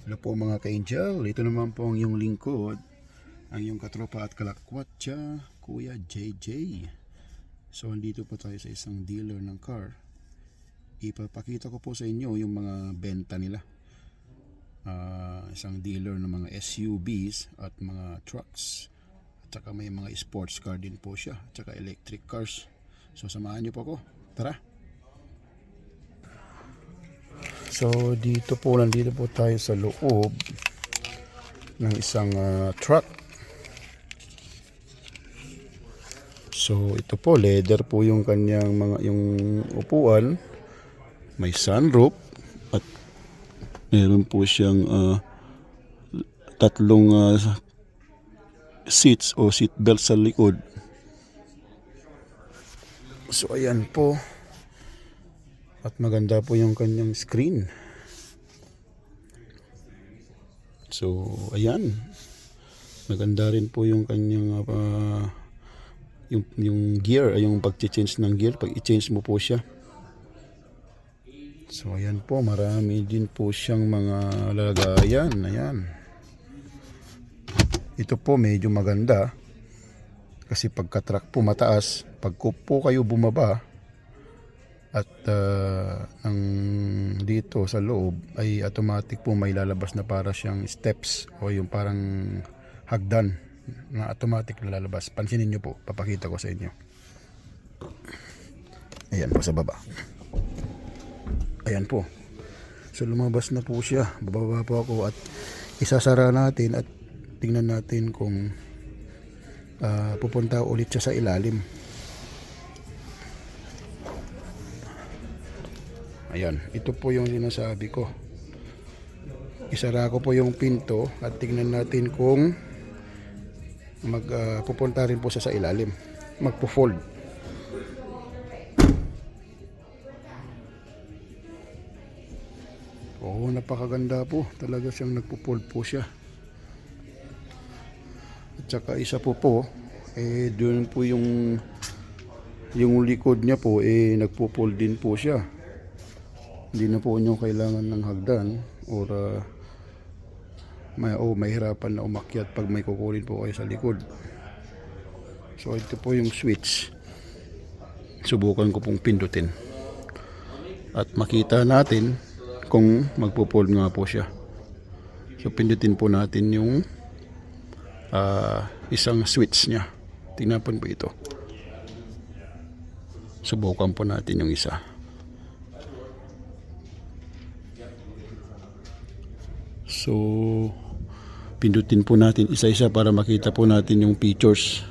Hello po mga ka-angel, ito naman po ang iyong lingkod, ang iyong katropa at kalakwatsa, Kuya JJ. So andito po tayo sa isang dealer ng car. Ipapakita ko po sa inyo yung mga benta nila. Isang dealer ng mga SUVs at mga trucks. At saka may mga sports car din po siya, at saka electric cars. So samahan niyo po ako, tara! So nandito po tayo sa loob ng isang truck. So ito po, leather po yung kanyang yung upuan. May sunroof at meron po siyang tatlong seats o seat belt sa likod. So ayan po. At maganda po yung kanyang screen. So, ayan. Maganda rin po yung kanyang yung gear, yung pag-change ng gear, pag i-change mo po siya. So, ayan po, marami din po siyang mga lalagayan. Ayan. Ito po medyo maganda kasi pagka-track po mataas, pag po kayo bumaba at ang dito sa loob ay automatic po may lalabas na para siyang steps o yung parang hagdan na automatic na lalabas. Pansinin nyo po, papakita ko sa inyo. Ayan po sa baba. Ayan po. So lumabas na po siya. Bababa po ako at isasara natin at tingnan natin kung pupunta ulit siya sa ilalim. Ayan, ito po yung sinasabi ko. Isara ko po yung pinto at tingnan natin kung pupunta rin po siya sa ilalim. Magpo-fold. Oo, napakaganda po. Talaga siyang nagpo-fold po siya. At saka isa po, doon po yung likod niya po, nagpo-fold din po siya. Hindi na po nyo kailangan ng hagdan or mahirapan na umakyat pag may kukunin po kayo sa likod. So ito po yung switch. Subukan ko pong pindutin at makita natin kung magpo-fold nga po siya. So pindutin po natin yung isang switch nya. Tingnan po ito. Subukan po natin yung isa. So, pindutin po natin isa-isa para makita po natin yung features.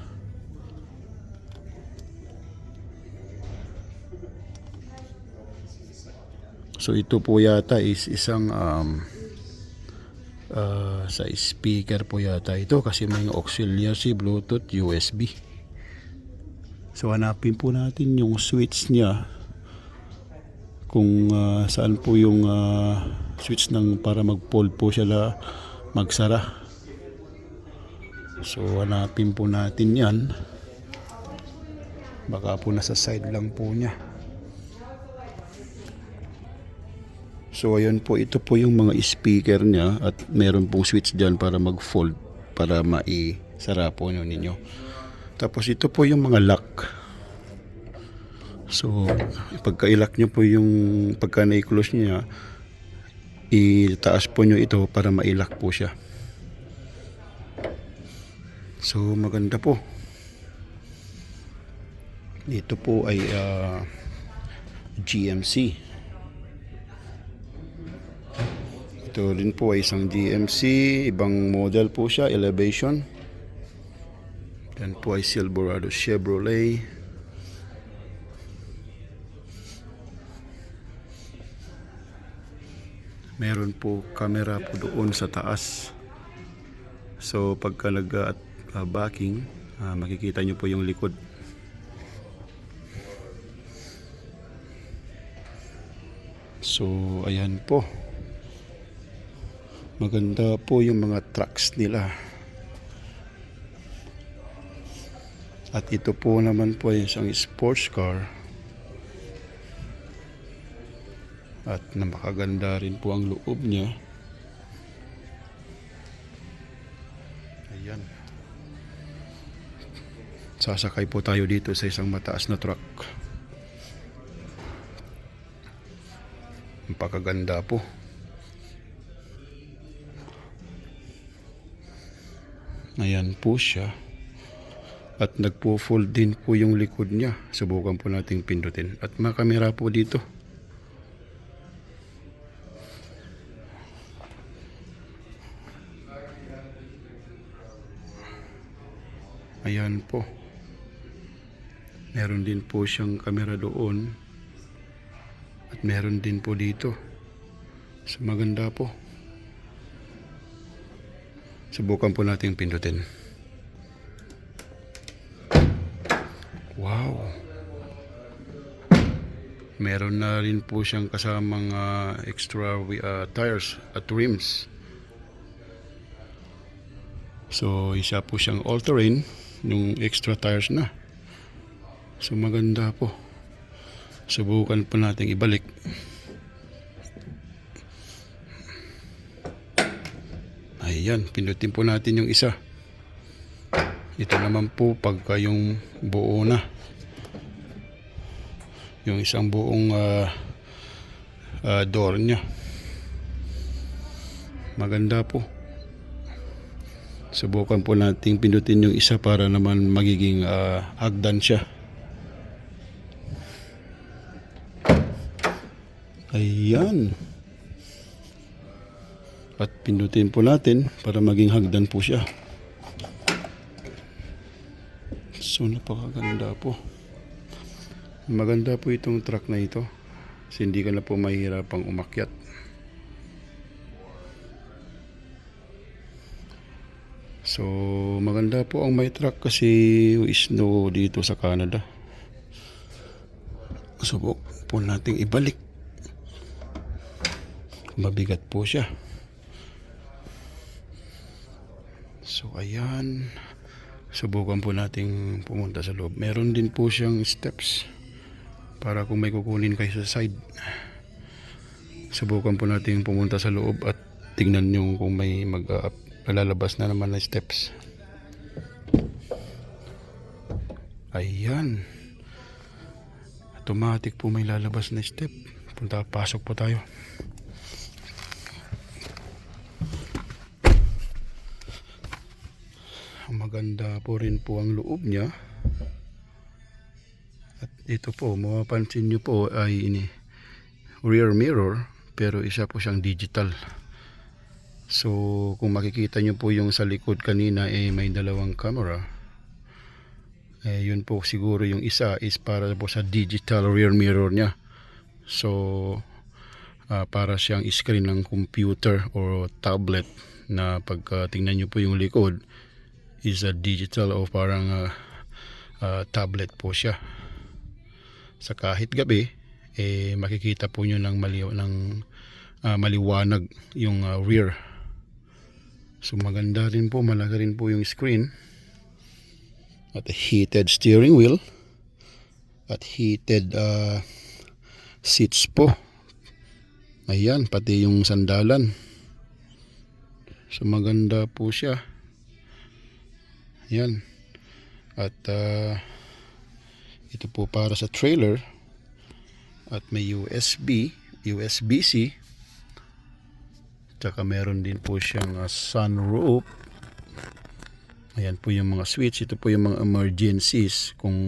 So, ito po yata is isang sa speaker po yata ito kasi may auxiliary, Bluetooth, USB. So, hanapin po natin yung switch niya kung saan po yung switch ng para mag-fold po siya magsara. So hanapin po natin yan. Baka po nasa side lang po niya. So ayun po, ito po yung mga speaker niya at meron pong switch dyan para mag-fold para maisara po ninyo. Tapos ito po yung mga lock. So, pagka-ilock nyo po yung pagka na-close niya, itaas po nyo ito para ma-ilock po siya. So, maganda po. Ito po ay GMC. Ito rin po ay isang GMC. Ibang model po siya, Elevation. Yan po ay Silverado Chevrolet. Meron po camera po doon sa taas. So pagka nag-backing, makikita nyo po yung likod. So ayan po. Maganda po yung mga trucks nila. At ito po naman po ay isang sports car. At napakaganda rin po ang loob niya. Ayan. Sasakay po tayo dito sa isang mataas na truck. Ang pakaganda po. Ayan po siya. At nagpo-fold din po yung likod niya. Subukan po nating pindutin. At makamera po dito. Ayan po. Meron din po siyang kamera doon. At meron din po dito. So maganda po. Subukan po natin pindutin. Wow. Meron na rin po siyang kasamang extra tires at rims. So isa po siyang all-terrain, yung extra tires na. So maganda po. Subukan po natin ibalik. Ayan, pindutin po natin yung isa. Ito naman po pagka yung buo na. Yung isang buong door niya. Maganda po. Subukan po natin pindutin yung isa para naman magiging hagdan siya. Ayan. At pindutin po natin para maging hagdan po siya. So napakaganda po. Maganda po itong truck na ito. Kasi hindi ka na po mahirapang umakyat. So maganda po ang may truck kasi snow dito sa Canada. Subok po nating ibalik. Mabigat po siya. So ayan. Subukan po nating pumunta sa loob. Meron din po siyang steps para kung may kukunin kayo sa side. Subukan po nating pumunta sa loob at tingnan nyo kung may lalabas na naman na steps. Ayan. Automatic po may lalabas na step. Pasok po tayo. Maganda po rin po ang loob niya. At ito po, mapapansin nyo po ay rear mirror, pero isa po siyang digital. So kung makikita nyo po yung sa likod kanina may dalawang camera. Yun po siguro yung isa is para po sa digital rear mirror niya. So para siyang screen ng computer o tablet na pagka tingnan nyo po yung likod is a digital o parang tablet po siya. Sa kahit gabi makikita po nyo ng maliwanag yung rear. So maganda rin po, malaki rin po yung screen at heated steering wheel at heated seats po. Ayan, pati yung sandalan. So maganda po siya. Yan. At ito po para sa trailer. At may USB-C. Tsaka meron din po siyang sunroof. Ayan po yung mga switch. Ito po yung mga emergencies. Kung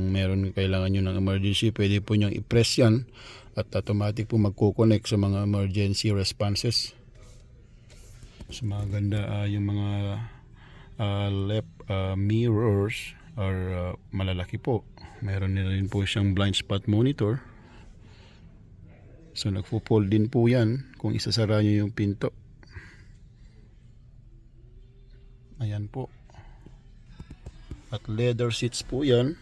meron kailangan nyo ng emergency, pwede po nyo i-press yan. At automatic po magko-connect sa mga emergency responses. So maganda yung mga left mirrors are malalaki po. Meron na rin po siyang blind spot monitor. So nagpo-fold din po yan kung isasara nyo yung pinto. Ayan po. At leather seats po yan.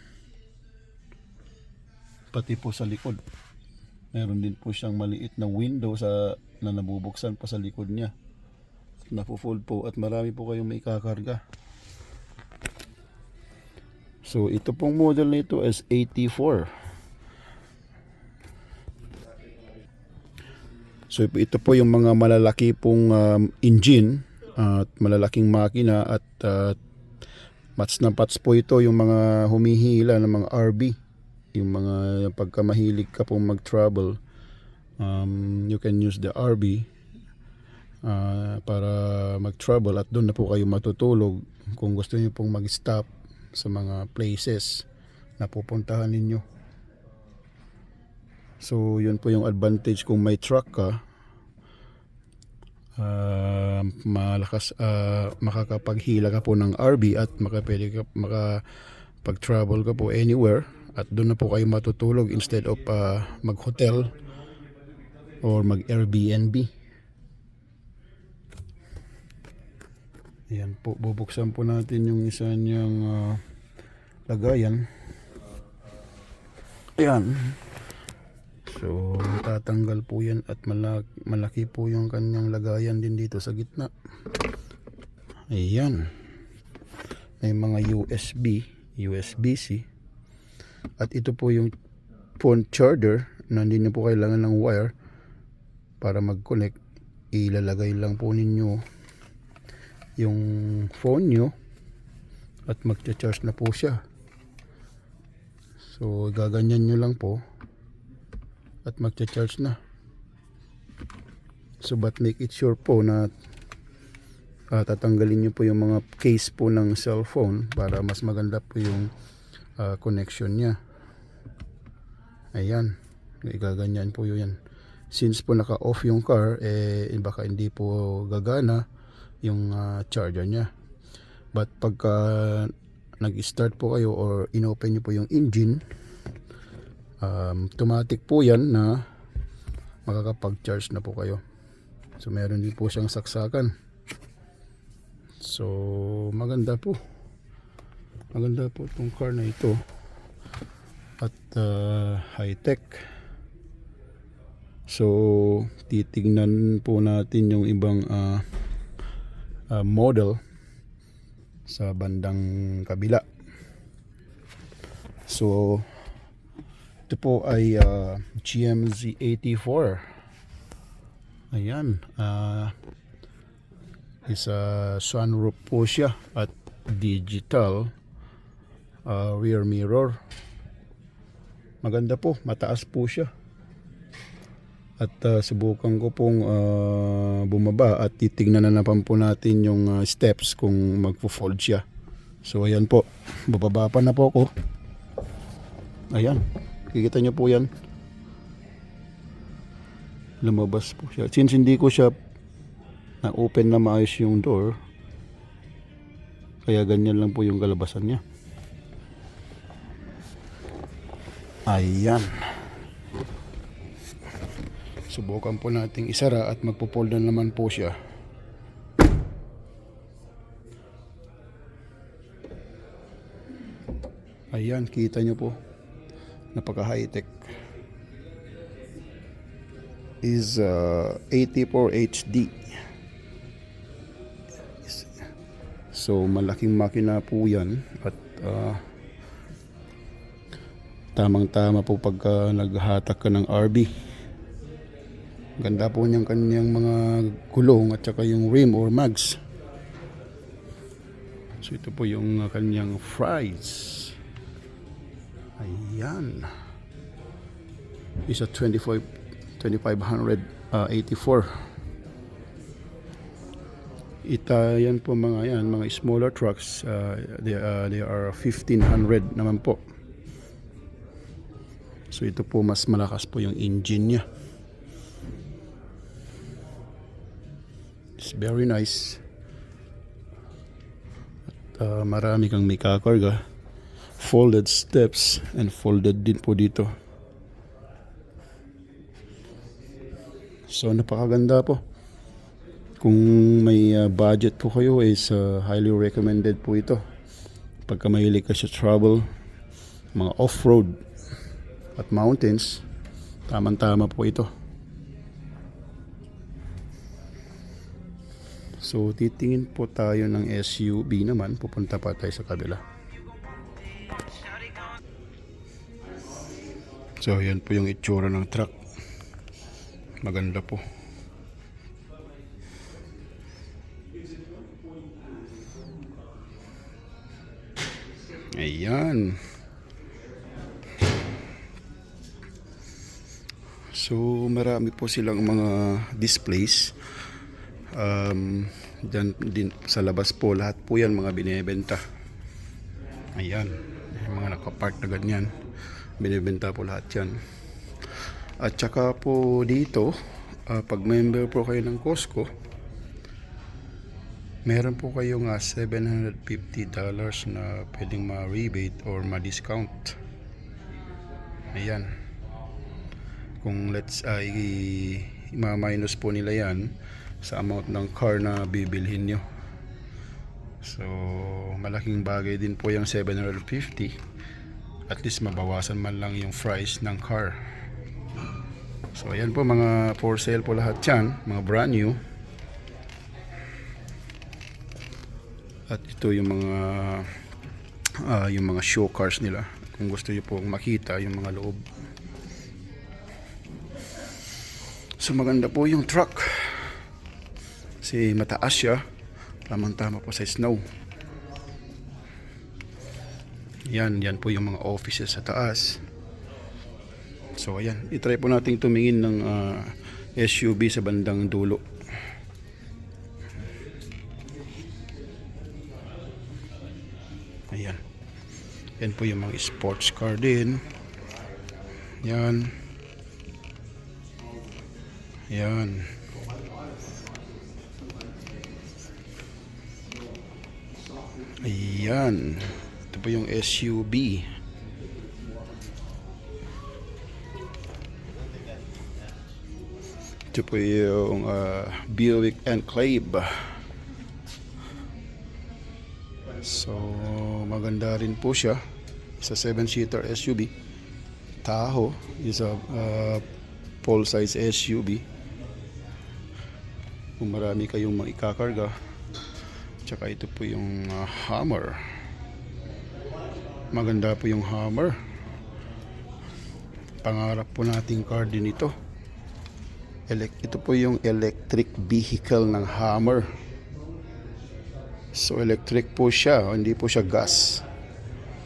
Pati po sa likod. Meron din po siyang maliit na window na nabubuksan pa sa likod niya. Napo-fold po at marami po kayong may kakarga. So ito pong model nito is 84. So ito po yung mga malalaki pong engine at malalaking makina at mats na pats po ito yung mga humihila ng mga RV, yung mga pagka mahilig ka pong mag-travel, you can use the RV para mag-travel at doon na po kayo matutulog kung gusto niyo pong mag-stop sa mga places na pupuntahan ninyo. So yun po yung advantage kung may truck ka. Malakas, makakapaghila ka po ng RV at makapag-travel ka po anywhere at doon na po kayo matutulog instead of mag-hotel or mag-Airbnb. Ayan po, bubuksan po natin yung isa niyang lagayan. Ayan. So, tatanggal po yan at malaki po yung kanyang lagayan din dito sa gitna. Ayan. May mga USB, USB-C. At ito po yung phone charger na hindi na po kailangan ng wire para mag-connect. Ilalagay lang po ninyo yung phone nyo at mag-charge na po siya. So, gaganyan nyo lang po at magcha-charge na. So but make it sure po na tatanggalin nyo po yung mga case po ng cellphone para mas maganda po yung connection nya. Ayan, gaganyan po yun. Since po naka-off yung car, baka hindi po gagana yung charger nya. But pagka nag-start po kayo or inopen nyo po yung engine, automatic po yan na makakapag-charge na po kayo. So meron din po siyang saksakan. So maganda po itong car na ito at high-tech. So titignan po natin yung ibang model sa bandang kabila. So ito po ay GMC 84. Ayan, isa sunroof po siya at digital rear mirror. Maganda po, mataas po siya. At subukan ko pong bumaba at titignan na naman po natin yung steps kung magpo-fold siya. So ayan po, bababa pa na po ako. Ayan, kikita nyo po yan. Lumabas po siya. Since hindi ko siya na-open na maayos yung door, kaya ganyan lang po yung kalabasan niya. Ayan. Subukan po nating isara at magpo-fold na naman po siya. Ayan, kita nyo po. Napaka high-tech. Is 84 HD. So malaking makina po yan at tamang-tama po pagka naghahatak ka ng RV. Ganda po niyang kanyang mga gulong at saka yung rim or mags. So ito po yung kanyang fries. Ayan. Isa 2584. Yan po mga smaller trucks, they are 1500 naman po. So ito po mas malakas po yung engine nya. It's very nice. At marami kang may kakarga. Folded steps and folded din po dito. So napakaganda po. Kung may budget po kayo is highly recommended po ito. Pagka mahilig ka sa travel, mga off-road at mountains, tamang-tama po ito. So titingin po tayo ng SUV naman, pupunta pa tayo sa kabila. So yan po yung itsura ng truck. Maganda po. Ayan. So marami po silang mga displays. Dyan din sa labas po, lahat po yan mga binibenta. Ayan, yung mga nakapark na ganyan, binibenta po lahat yan. At saka po dito, pag member po kayo ng Costco, meron po kayong $750 na pwedeng ma-rebate or ma-discount. Ayan. Kung i-minus po nila yan sa amount ng car na bibilhin nyo. So malaking bagay din po yung $750. At least mabawasan man lang yung price ng car. So ayan po, mga for sale po lahat yan, mga brand new. At ito yung mga show cars nila, kung gusto nyo pong makita yung mga loob. So maganda po yung truck kasi mataas siya, tamang tama po sa snow. Yan po yung mga offices sa taas. So ayan, itry po natin tumingin ng SUV sa bandang dulo. Ayan. Yan po yung mga sports car din. Yan. Yan. Ayan. Ito po yung SUV. Ito po yung Buick Enclave. So maganda rin po siya. Isa 7-seater SUV. Tahoe is a full size SUV. Kung marami kayong maikakarga. Tsaka ito po yung Hummer. Maganda po yung Hummer. Pangarap po nating car din ito. Ito po yung electric vehicle ng Hummer. So electric po siya, hindi po siya gas.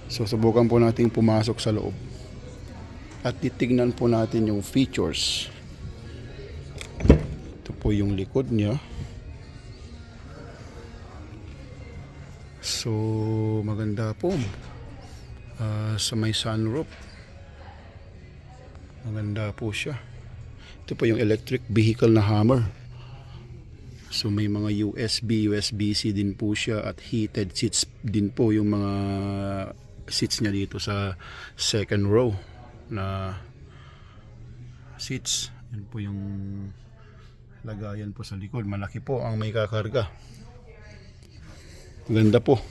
So subukan po natin pumasok sa loob. At titignan po natin yung features. Ito po yung likod niya. So maganda po. Sa may sunroof. Maganda po siya. Ito po yung electric vehicle na Hummer. So may mga USB-C din po siya at heated seats din po yung mga seats niya dito sa second row na seats. Yan po yung lagayan po sa likod. Malaki po ang may kakarga. Ganda po.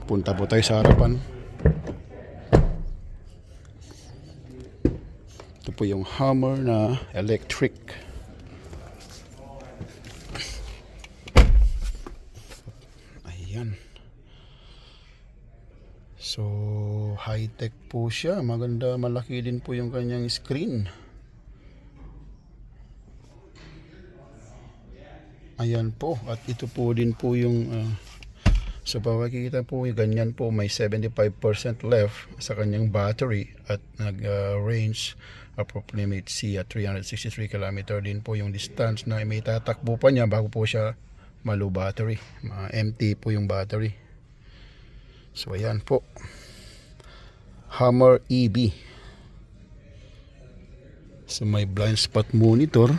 Punta po tayo sa harapan. Ito po yung Hummer na electric. Ayan. So high-tech po siya. Maganda, malaki din po yung kanyang screen. Ayan po. At ito po din po yung so pagkikita po, ganyan po, may 75% left sa kanyang battery at nag-range approximately at 363 km din po yung distance na may tatakbo pa niya bago po siya malo battery. Empty po yung battery. So ayan po. Hummer EV. So may blind spot monitor.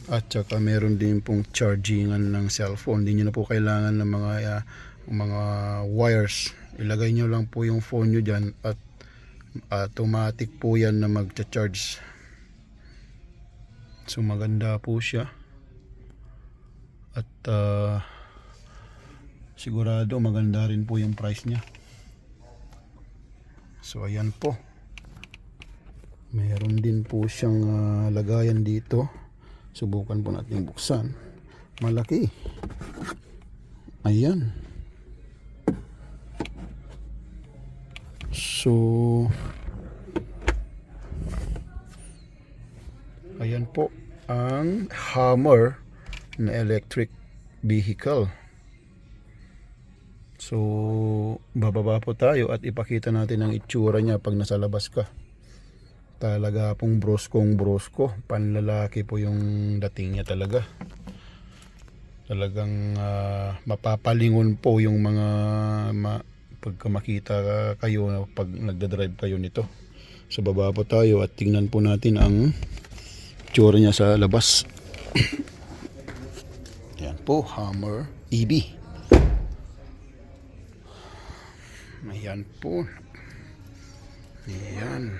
At saka meron din pong chargingan ng cellphone. Hindi nyo na po kailangan ng mga wires. Ilagay nyo lang po yung phone nyo dyan at automatic po yan na magcha-charge. So maganda po siya. At sigurado maganda rin po yung price niya. So ayan po. Meron din po siyang lagayan dito. Subukan po natin buksan. Malaki. Ayan. So ayan po ang Hummer na electric vehicle. So, bababa po tayo at ipakita natin ang itsura niya pag nasa labas ka. Talaga pong brosko, panlalaki po yung dating niya talaga. Talagang mapapalingon po yung mga pagka makita kayo pag nagdadrive kayo nito. So, baba po tayo at tingnan po natin ang itsura niya sa labas. Yan po, Hummer EV. Ayan po. Ayan.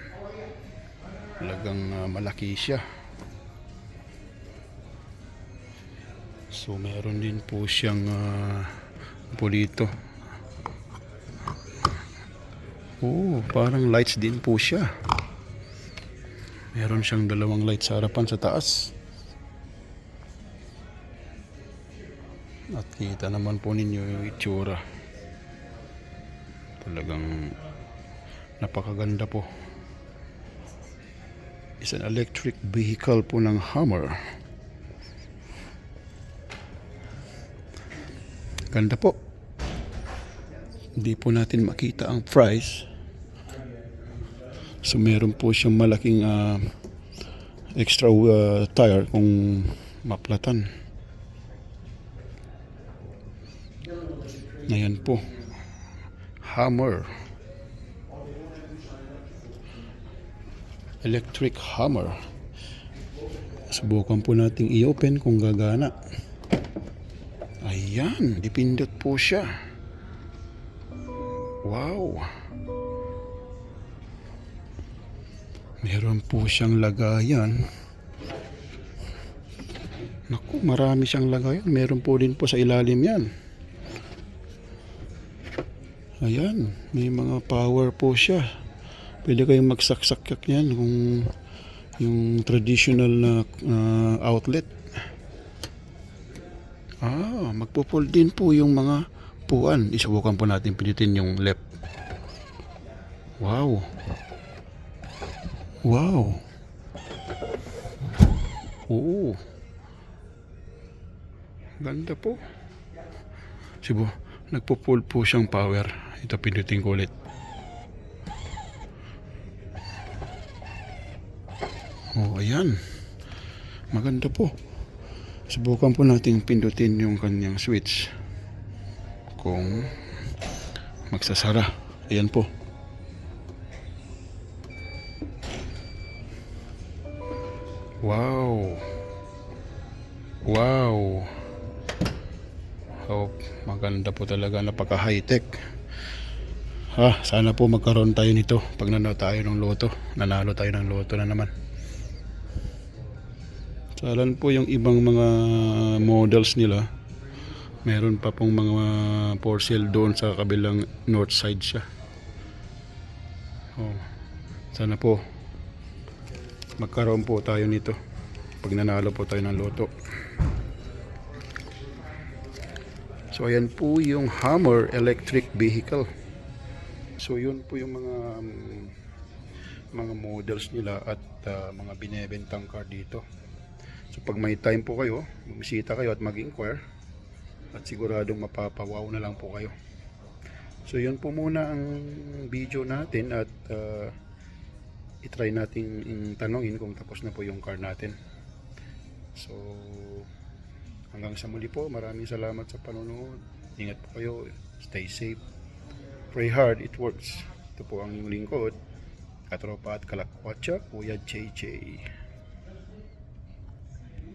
Talagang malaki siya. So meron din po siyang po dito. Oh, parang lights din po siya. Meron siyang dalawang lights sa harapan sa taas. At kita naman po ninyo yung itsura. Talagang napakaganda po. Is an electric vehicle po ng Hummer. Ganda po. Hindi po natin makita ang price. So meron po siyang malaking extra tire kung maplatan. Ayan po. Hummer. Electric Hummer. Subukan po nating i-open kung gagana. Ayan, dipindot po siya. Wow. Meron po siyang lagayan. Naku, marami siyang lagayan. Meron po din po sa ilalim yan. Ayan, may mga power po siya. Pwede kayong magsaksak yan kung yung traditional na outlet. Magpo-pull din po yung mga puan. Isubukan po natin pinitin yung left. Wow. Wow. Oo. Ganda po. Sibo, nagpo-pull po siyang power. Ito pindutin ko ulit. Oh, ayan. Maganda po. Subukan po natin pindutin yung kanyang switch. Kung magsasara. Ayan po. Wow. Wow. Oh, maganda po talaga. Napaka high-tech. Sana po magkaroon tayo nito pag nanalo tayo ng loto. Nanalo tayo ng loto na naman. Salan po yung ibang mga models nila. Meron pa pong mga for sale doon sa kabilang north side siya. Sana po magkaroon po tayo nito pag nanalo po tayo ng loto. So ayan po yung Hummer electric vehicle. So yun po yung mga models nila at mga binebentang car dito. So pag may time po kayo, bumisita kayo at mag-inquire at siguradong mapapawaw na lang po kayo. So yun po muna ang video natin at itry natin tanongin kung tapos na po yung car natin. So hanggang sa muli po, maraming salamat sa panonood. Ingat po kayo, stay safe, pray hard, it works. Ito po ang inyong lingkod, katropa at kalakwatsa, Kuya JJ.